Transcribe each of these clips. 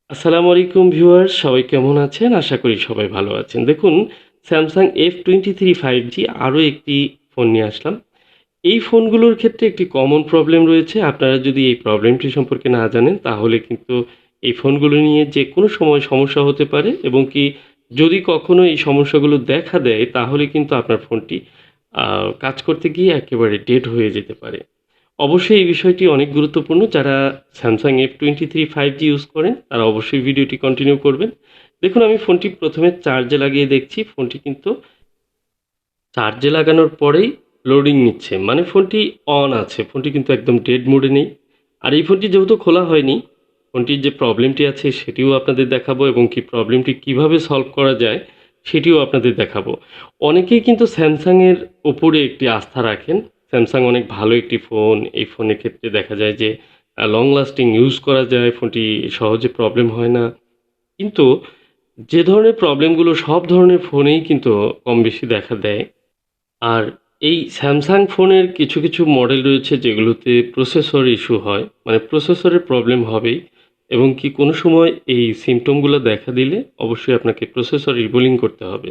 আসসালামু আলাইকুম ভিউয়ার্স, সবাই কেমন আছেন? আশা করি সবাই ভালো আছেন। দেখুন, Samsung F23 5G আরও একটি ফোন নিয়ে আসলাম। এই ফোনগুলোর ক্ষেত্রে একটি কমন প্রবলেম রয়েছে। আপনারা যদি এই প্রবলেমটি সম্পর্কে না জানেন, তাহলে কিন্তু এই ফোনগুলো নিয়ে যেকোনো সময় সমস্যা হতে পারে এবং কি যদি কখনো এই সমস্যাগুলো দেখা দেয়, তাহলে কিন্তু আপনার ফোনটি কাজ করতে গিয়ে একেবারে ডেড হয়ে যেতে পারে। অবশ্যই এই বিষয়টি অনেক গুরুত্বপূর্ণ। যারা Samsung F23 5G ইউজ করেন, তারা অবশ্যই ভিডিওটি কন্টিনিউ করবেন। দেখুন, আমি ফোনটি ১ম এ চার্জে লাগিয়ে দেখছি। ফোনটি কিন্তু চার্জে লাগানোর পরেই লোডিং নিচ্ছে। মানে ফোনটি অন আছে। ফোনটি কিন্তু একদম ডেড মোডে নেই। আর এই ফোনটি যেহেতু খোলা হয়নি, ফোনটির যে প্রবলেমটি আছে সেটিও আপনাদের দেখাবো এবং কি প্রবলেমটি কিভাবে সলভ করা যায় সেটিও আপনাদের দেখাবো। অনেকেই কিন্তু Samsung এর উপরে একটি আস্থা রাখেন। Samsung অনেক ভালো একটি ফোন। এই ফোনের ক্ষেত্রে দেখা যায় যে লং লাস্টিং ইউজ করা যায়। ফোনটি সহজে প্রবলেম হয় না। কিন্তু যে ধরনের প্রবলেমগুলো সব ধরনের ফোনেই কিন্তু কম বেশি দেখা দেয়। আর এই Samsung ফোনের কিছু মডেল রয়েছে যেগুলোতে প্রসেসর ইস্যু হয়। মানে প্রসেসরের প্রবলেম হবেই এবং কি কোনো সময় এই সিম্পটমগুলো দেখা দিলে অবশ্যই আপনাকে প্রসেসর রিবোলিং করতে হবে।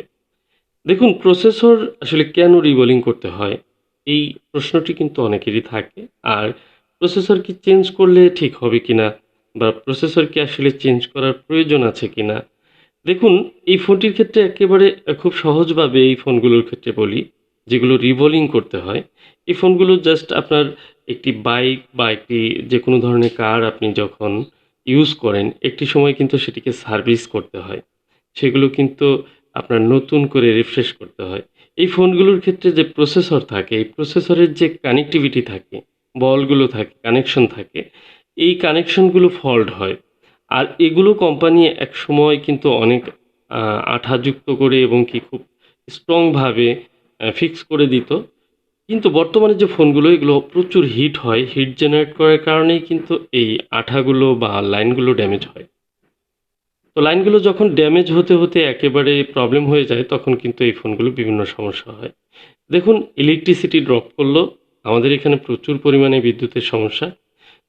দেখুন, প্রসেসর আসলে কেন রিবোলিং করতে হয়? এই প্রশ্নটি কিন্তু অনেকেরই থাকে। আর প্রসেসর কি চেঞ্জ করলে ঠিক হবে কিনা? বা প্রসেসর কি আসলে চেঞ্জ করার প্রয়োজন আছে কিনা? দেখুন, এই ফোনটির ক্ষেত্রে একেবারে খুব সহজভাবে এই ফোনগুলোর ক্ষেত্রে বলি, যেগুলো রিবোলিং করতে হয়। এই ফোনগুলো জাস্ট আপনার একটি বাইক বা একটি যেকোনো ধরনের কার আপনি যখন ইউজ করেন, একটি সময় কিন্তু সেটিকে সার্ভিস করতে হয়। সেগুলো কিন্তু আপনার নতুন করে রিফ্রেশ করতে হয়। এই ফোনগুলোর ক্ষেত্রে যে প্রসেসর থাকে, এই প্রসেসরের যে কানেক্টিভিটি থাকে, বলগুলো থাকে, কানেকশন থাকে, এই কানেকশনগুলো ফল্ট হয়। আর এগুলো কোম্পানি একসময় কিন্তু অনেক আ আঠাযুক্ত করে এবং কি খুব স্ট্রংভাবে ফিক্স করে দিত। কিন্তু বর্তমানে যে ফোনগুলো এগুলো প্রচুর হিট হয়। হিট জেনারেট করার কারণেই কিন্তু এই আঠাগুলো বা লাইনগুলো ড্যামেজ হয়। তো লাইনগুলো যখন ড্যামেজ হতে একেবারে প্রবলেম হয়ে যায়, তখন কিন্তু এই ফোনগুলো বিভিন্ন সমস্যা হয়। দেখুন, ইলেকট্রিসিটি ড্রপ করলো। আমাদের এখানে প্রচুর পরিমাণে বিদ্যুতের সমস্যা।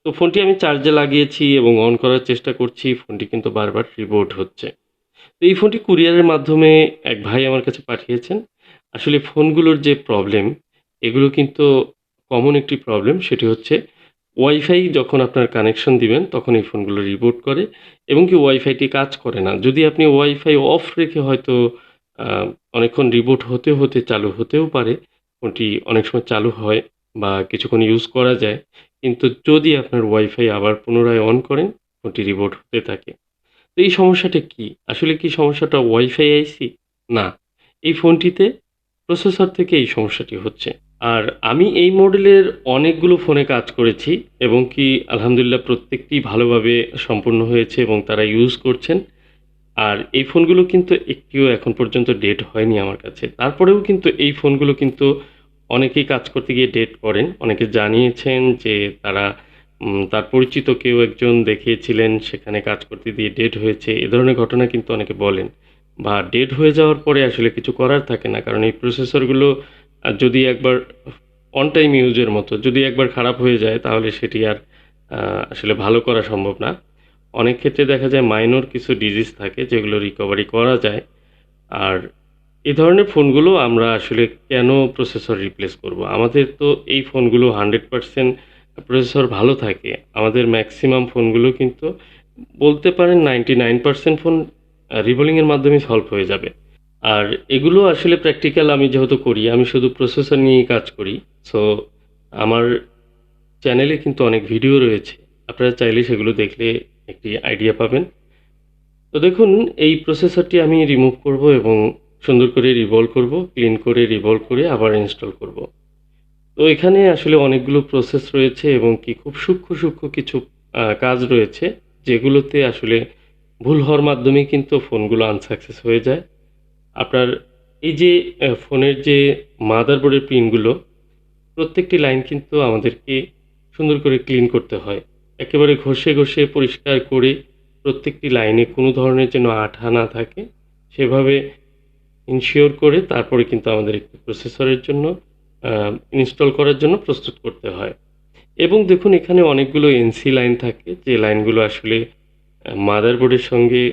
তো ফোনটি আমি চার্জে লাগিয়েছি এবং অন করার চেষ্টা করছি। ফোনটি কিন্তু বারবার রিবোট হচ্ছে। তো এই ফোনটি কুরিয়ারের মাধ্যমে এক ভাই আমার কাছে পাঠিয়েছেন। আসলে ফোনগুলোর যে প্রবলেম, এগুলো কিন্তু কমন একটি প্রবলেম। সেটি হচ্ছে ওয়াইফাই যখন আপনার কানেকশন দিবেন, তখন এই ফোনগুলো রিবোট করে এবং কি ওয়াইফাইটি কাজ করে না। যদি আপনি ওয়াইফাই অফ রেখে হয়তো আ অনেকক্ষণ রিবোট হতে চালু হতেও পারে। ফোনটি অনেক সময় চালু হয় বা কিছুক্ষণ ইউজ করা যায়। কিন্তু যদি আপনার ওয়াইফাই আবার পুনরায় অন করেন, ফোনটি রিবোট হতে থাকে। তো এই সমস্যাটা কি? আসলে কি সমস্যাটা ওয়াইফাই আইসি? না। এই ফোনটিতে প্রসেসর থেকে এই সমস্যাটি হচ্ছে। আর আমি এই মডেলের অনেকগুলো ফোনে কাজ করেছি এবং কি আলহামদুলিল্লাহ প্রত্যেকটি ভালোভাবে সম্পূর্ণ হয়েছে এবং তারা ইউজ করছেন। আর এই ফোনগুলো কিন্তু একটিও এখন পর্যন্ত ডেট হয়নি আমার কাছে। তারপরেও কিন্তু এই ফোনগুলো কিন্তু অনেকেই কাজ করতে গিয়ে ডেট করেন। অনেকে জানিয়েছেন যে তারা তার পরিচিত কেউ একজন দেখিয়েছিলেন, সেখানে কাজ করতে দিয়ে ডেট হয়েছে। এ ধরনের ঘটনা কিন্তু অনেকে বলেন। বা ডেট হয়ে যাওয়ার পরে আসলে কিছু করার থাকে না। কারণ এই প্রসেসরগুলো যদি একবার অন টাইম ইউজের মতো যদি একবার খারাপ হয়ে যায় তাহলে সেটি আর আ আসলে ভালো করা সম্ভব না। অনেক ক্ষেত্রে দেখা যায় মাইনর কিছু ডিজিজ থাকে যেগুলো রিকভারি করা যায়। আর এ ধরনের ফোনগুলো আমরা আসলে কেন প্রসেসর রিপ্লেস করব? আমাদের তো এই ফোনগুলো 100% প্রসেসর ভালো থাকে। আমাদের ম্যাক্সিমাম ফোনগুলো কিন্তু বলতে পারেন 99% ফোন রিবোলিং এর মাধ্যমেই সলভ হয়ে যাবে। আর এগুলো আসলে প্র্যাকটিক্যাল আমি যেহেতু করি, আমি শুধু প্রসেসর নিয়েই কাজ করি। সো আমার চ্যানেলে কিন্তু অনেক ভিডিও রয়েছে। আপনারা চাইলে সেগুলো দেখলে একটি আইডিয়া পাবেন। তো দেখুন, এই প্রসেসরটি আমি রিমুভ করব এবং সুন্দর করে রিভলভ করব। ক্লিন করে রিভলভ করে আবার ইনস্টল করব। তো এখানে আসলে অনেকগুলো প্রসেস রয়েছে এবং কি খুব সূক্ষ্ম কিছু কাজ রয়েছে যেগুলোতে আসলে ভুল হওয়ার মাধ্যমেই কিন্তু ফোনগুলো আনসাকসেস হয়ে যায়। আপনার এই যে ফোনের যে মাদারবোর্ডের পিনগুলো, প্রত্যেকটি লাইন কিন্তু আমাদেরকে সুন্দর করে ক্লিন করতে হয়। একেবারে ঘষে পরিষ্কার করে প্রত্যেকটি লাইনে কোনো ধরনের যেন আঠা না থাকে, সেভাবে ইনশিওর করে তারপরে কিন্তু আমাদের একটি প্রসেসরের জন্য আ ইনস্টল করার জন্য প্রস্তুত করতে হয়। এবং দেখুন, এখানে অনেকগুলো এনসি লাইন থাকে যে লাইনগুলো আসলে মাদারবোর্ডের সঙ্গে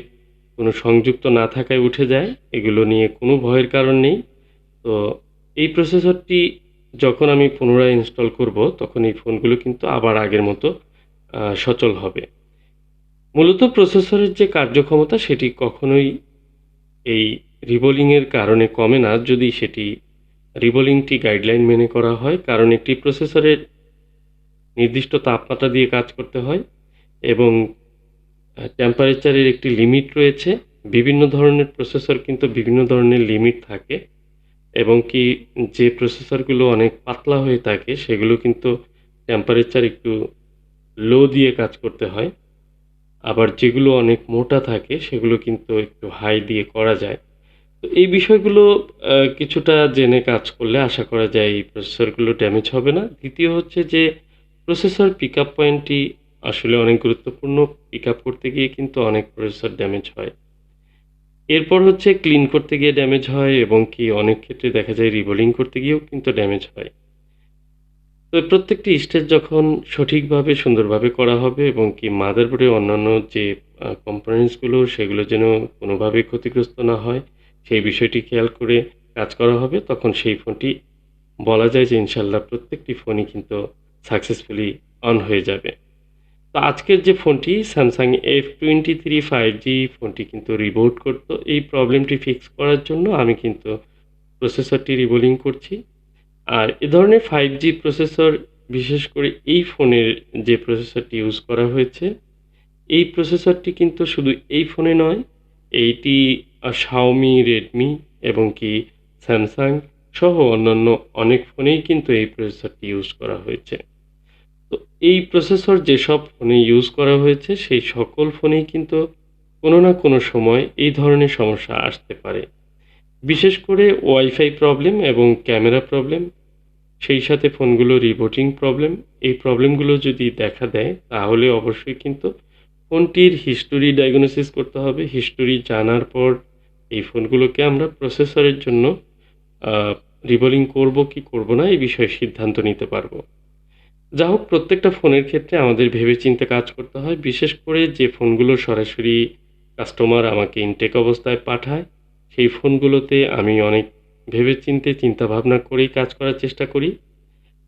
কোনো সংযুক্ত না থাকায় উঠে যায়, এগুলো নিয়ে কোনো ভয়ের কারণ নেই। তো এই প্রসেসরটি যখন আমি পুনরায় ইনস্টল করব, তখন এই ফোনগুলো কিন্তু আবার আগের মতো সচল হবে। মূলত প্রসেসরের যে কার্যক্ষমতা সেটি কখনোই এই রিবোলিংয়ের কারণে কমে না, যদি সেটি রিবোলিংটি গাইডলাইন মেনে করা হয়। কারণ একটি প্রসেসরের নির্দিষ্ট তাপমাত্রা দিয়ে কাজ করতে হয় এবং টেম্পারেচারের একটি লিমিট রয়েছে। বিভিন্ন ধরনের প্রসেসর কিন্তু বিভিন্ন ধরনের লিমিট থাকে এবং কি যে প্রসেসরগুলো অনেক পাতলা হয়ে থাকে সেগুলো কিন্তু টেম্পারেচার একটু লো দিয়ে কাজ করতে হয়। আবার যেগুলো অনেক মোটা থাকে সেগুলো কিন্তু একটু হাই দিয়ে করা যায়। তো এই বিষয়গুলো কিছুটা জেনে কাজ করলে আশা করা যায় এই প্রসেসরগুলো ড্যামেজ হবে না। দ্বিতীয় হচ্ছে যে প্রসেসর পিকআপ পয়েন্টটি আসলে অনেক গুরুত্বপূর্ণ। পিকআপ করতে গিয়ে কিন্তু অনেক প্রসেসর ড্যামেজ হয়। এরপর হচ্ছে ক্লিন করতে গিয়ে ড্যামেজ হয় এবং কি অনেক ক্ষেত্রে দেখা যায় রিবোলিং করতে গিয়েও কিন্তু ড্যামেজ হয়। তো প্রত্যেকটি স্টেজ যখন সঠিকভাবে সুন্দরভাবে করা হবে এবং কি মাদারবোর্ডের অন্যান্য যে কম্পোনেন্টসগুলো সেগুলো যেন কোনোভাবেই ক্ষতিগ্রস্ত না হয় সেই বিষয়টি খেয়াল করে কাজ করা হবে, তখন সেই ফোনটি বলা যায় যে ইনশাল্লাহ প্রত্যেকটি ফোনই কিন্তু সাকসেসফুলি অন হয়ে যাবে। তো আজকের যে ফোনটি স্যামসাং F23 5G ফোনটি কিন্তু রিবুট করতো। এই প্রবলেমটি ফিক্স করার জন্য আমি কিন্তু প্রসেসরটি রিবোলিং করছি। আর এ ধরনের 5G প্রসেসর, বিশেষ করে এই ফোনের যে প্রসেসরটি ইউজ করা হয়েছে, এই প্রসেসরটি কিন্তু শুধু এই ফোনে নয়, এইটি Xiaomi, Redmi এবং কি Samsung সহ অন্যান্য অনেক ফোনেই কিন্তু এই প্রসেসরটি ইউজ করা হয়েছে। তো এই প্রসেসর যেসব ফোনে ইউজ করা হয়েছে সেই সকল ফোনেই কিন্তু কোনো না কোনো সময় এই ধরনের সমস্যা আসতে পারে। বিশেষ করে ওয়াইফাই প্রবলেম এবং ক্যামেরা প্রবলেম, সেই সাথে ফোনগুলো রিবুটিং প্রবলেম, এই প্রবলেমগুলো যদি দেখা দেয় তাহলে অবশ্যই কিন্তু ফোনটির হিস্টোরি ডায়াগনোসিস করতে হবে। হিস্টোরি জানার পর এই ফোনগুলোকে আমরা প্রসেসরের জন্য রিবোলিং করব কি করব না এই বিষয়ে সিদ্ধান্ত নিতে পারবো। যা হোক, প্রত্যেকটা ফোনের ক্ষেত্রে আমাদের ভেবেচিন্তে কাজ করতে হয়। বিশেষ করে যে ফোনগুলো সরাসরি কাস্টমার আমাকে ইনটেক অবস্থায় পাঠায় সেই ফোনগুলোতে আমি অনেক ভেবেচিন্তে চিন্তাভাবনা করেই কাজ করার চেষ্টা করি।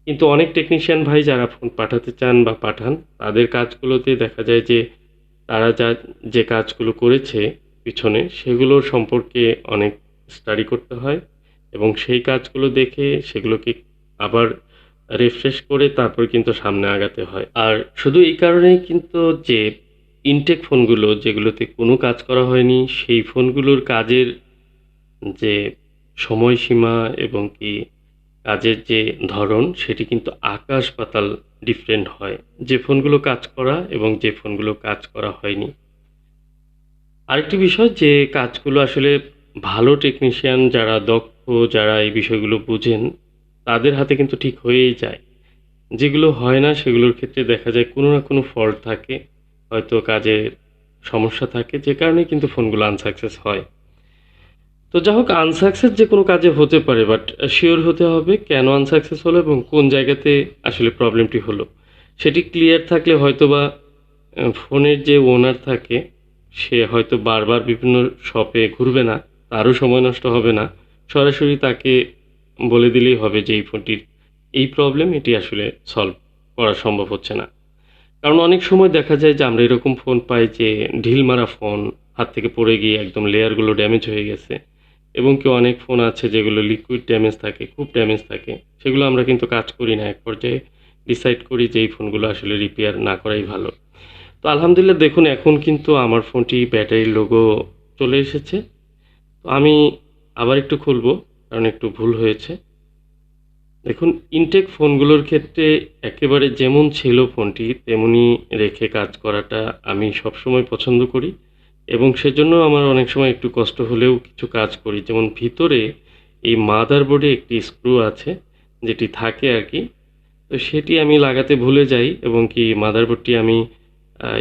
কিন্তু অনেক টেকনিশিয়ান ভাই যারা ফোন পাঠাতে চান বা পাঠান, তাদের কাজগুলোতে দেখা যায় যে তারা যে কাজগুলো করেছে পিছনে সেগুলোর সম্পর্কে অনেক স্টাডি করতে হয় এবং সেই কাজগুলো দেখে সেগুলোকে আবার রিফ্রেশ করে তারপর কিন্তু সামনে আগাতে হয়। আর শুধু এই কারণেই কিন্তু যে ইনটেক ফোনগুলো যেগুলোতে কোনো কাজ করা হয়নি সেই ফোনগুলোর কাজের যে সময়সীমা এবং কি কাজের যে ধরন সেটি কিন্তু আকাশ পাতাল ডিফারেন্ট হয়। যে ফোনগুলো কাজ করা এবং যে ফোনগুলো কাজ করা হয়নি। আরেকটি বিষয়, যে কাজগুলো আসলে ভালো টেকনিশিয়ান যারা দক্ষ, যারা এই বিষয়গুলো বুঝেন তাদের হাতে কিন্তু ঠিক হয়েই যায়। যেগুলো হয় না সেগুলোর ক্ষেত্রে দেখা যায় কোনো না কোনো ফল্ট থাকে, হয়তো কাজের সমস্যা থাকে, যে কারণে কিন্তু ফোনগুলো আনসাকসেস হয়। তো যা হোক, আনসাকসেস যে কোনো কাজে হতে পারে, বাট শিওর হতে হবে কেন আনসাকসেস হলো এবং কোন জায়গাতে আসলে প্রবলেমটি হলো। সেটি ক্লিয়ার থাকলে হয়তোবা ফোনের যে ওনার থাকে সে হয়তো বারবার বিভিন্ন শপে ঘুরবে না, তারও সময় নষ্ট হবে না। সরাসরি তাকে বলে দিলেই হবে যে এই ফোনটির এই প্রবলেম, এটি আসলে সলভ করা সম্ভব হচ্ছে না। কারণ অনেক সময় দেখা যায় যে আমরা এরকম ফোন পাই যে ঢিল মারা ফোন, হাত থেকে পড়ে গিয়ে একদম লেয়ারগুলো ড্যামেজ হয়ে গেছে এবং কি অনেক ফোন আছে যেগুলো লিকুইড ড্যামেজ থাকে, খুব ড্যামেজ থাকে, সেগুলো আমরা কিন্তু কাজ করি না। এক পর্যায়ে ডিসাইড করি যে এই ফোনগুলো আসলে রিপেয়ার না করাই ভালো। তো আলহামদুলিল্লাহ দেখুন, এখন কিন্তু আমার ফোনটি ব্যাটারির লোগো চলে এসেছে। তো আমি আবার একটু খুলবো কারণ একটু ভুল হয়েছে। দেখুন, ইনটেক ফোনগুলোর ক্ষেত্রে একেবারে যেমন ছিল ফোনটি তেমনই রেখে কাজ করাটা আমি সবসময় পছন্দ করি এবং সেজন্য আমার অনেক সময় একটু কষ্ট হলেও কিছু কাজ করি। যেমন ভিতরে এই মাদারবোর্ডে একটি স্ক্রু আছে যেটি থাকে আর কি, তো সেটি আমি লাগাতে ভুলে যাই এবং কি মাদারবোর্ডটি আমি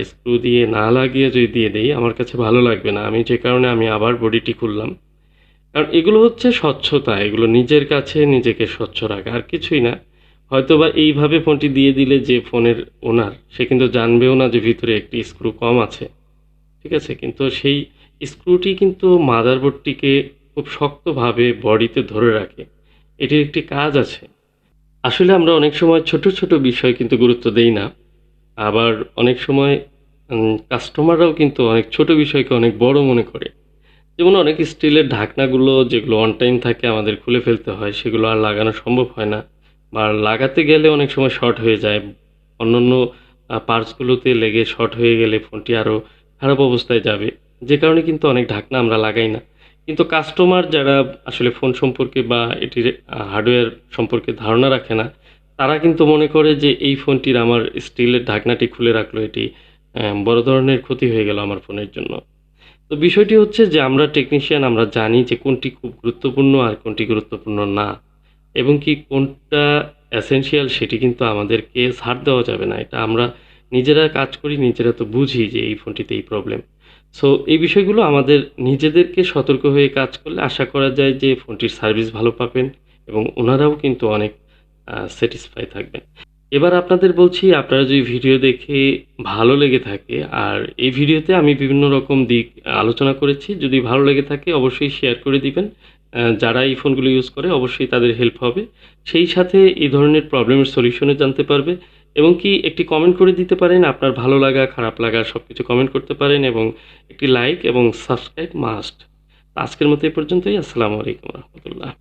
স্ক্রু দিয়ে না লাগিয়ে যদি দিয়ে দেই আমার কাছে ভালো লাগবে না। আমি যে কারণে আমি আবার বডিটি খুললাম। কারণ এগুলো হচ্ছে স্বচ্ছতা, এগুলো নিজের কাছে নিজেকে স্বচ্ছ রাখা, আর কিছুই না। হয়তোবা এইভাবে ফোনটি দিয়ে দিলে যে ফোনের ওনার সে কিন্তু জানবেও না যে ভিতরে একটি স্ক্রু কম আছে। ঠিক আছে? কিন্তু সেই স্ক্রুটি কিন্তু মাদারবোর্ডটিকে খুব শক্তভাবে বডিতে ধরে রাখে। এটির একটি কাজ আছে। আসলে আমরা অনেক সময় ছোট, ছোট বিষয় কিন্তু গুরুত্ব দেই না। আবার অনেক সময় কাস্টমাররাও কিন্তু অনেক ছোট বিষয়কে অনেক বড় মনে করে। যেমন অনেক স্টিলের ঢাকনাগুলো যেগুলো অন টাইম থাকে আমাদের খুলে ফেলতে হয়, সেগুলো আর লাগানো সম্ভব হয় না। বা লাগাতে গেলে অনেক সময় শর্ট হয়ে যায়। অন্যান্য পার্টসগুলোতে লেগে শর্ট হয়ে গেলে ফোনটি আরও খারাপ অবস্থায় যাবে। যে কারণে কিন্তু অনেক ঢাকনা আমরা লাগাই না। কিন্তু কাস্টমার যারা আসলে ফোন সম্পর্কে বা এটির হার্ডওয়্যার সম্পর্কে ধারণা রাখে না, তারা কিন্তু মনে করে যে এই ফোনটির আমার স্টিলের ঢাকনাটি খুলে রাখলো এটি বড় ধরনের ক্ষতি হয়ে গেল আমার ফোনের জন্য। তো বিষয়টি হচ্ছে যে আমরা টেকনিশিয়ান, আমরা জানি যে কোনটি খুব গুরুত্বপূর্ণ আর কোনটি গুরুত্বপূর্ণ না, এবং কি কোনটা এসেনশিয়াল সেটি কিন্তু আমাদেরকে ছাড় দেওয়া যাবে না। এটা আমরা নিজেরা কাজ করি, নিজেরা তো বুঝি যে এই ফোনটিতে এই প্রবলেম। সো এই বিষয়গুলো আমাদের নিজেদেরকে সতর্ক হয়ে কাজ করলে আশা করা যায় যে ফোনটির সার্ভিস ভালো পাবেন এবং ওনারাও কিন্তু অনেক স্যাটিসফাই থাকবেন। এবার আপনাদের বলছি, আপনারা যদি ভিডিও দেখে ভালো লেগে থাকে, আর এই ভিডিওতে আমি বিভিন্ন রকম দিক আলোচনা করেছি। যদি ভালো লেগে থাকে অবশ্যই শেয়ার করে দিবেন। যারা এই ফোনগুলো ইউজ করে অবশ্যই তাদের হেল্প হবে। সেই সাথে এই ধরনের প্রবলেমের সলিউশনও জানতে পারবে, এবং কি একটি কমেন্ট করে দিতে পারেন। আপনার ভালো লাগা, খারাপ লাগা সবকিছু কমেন্ট করতে পারেন, এবং একটি লাইক এবং সাবস্ক্রাইব মাস্ট। আজকের মতো এ পর্যন্তই। আসসালামু আলাইকুম রহমতুল্লাহ।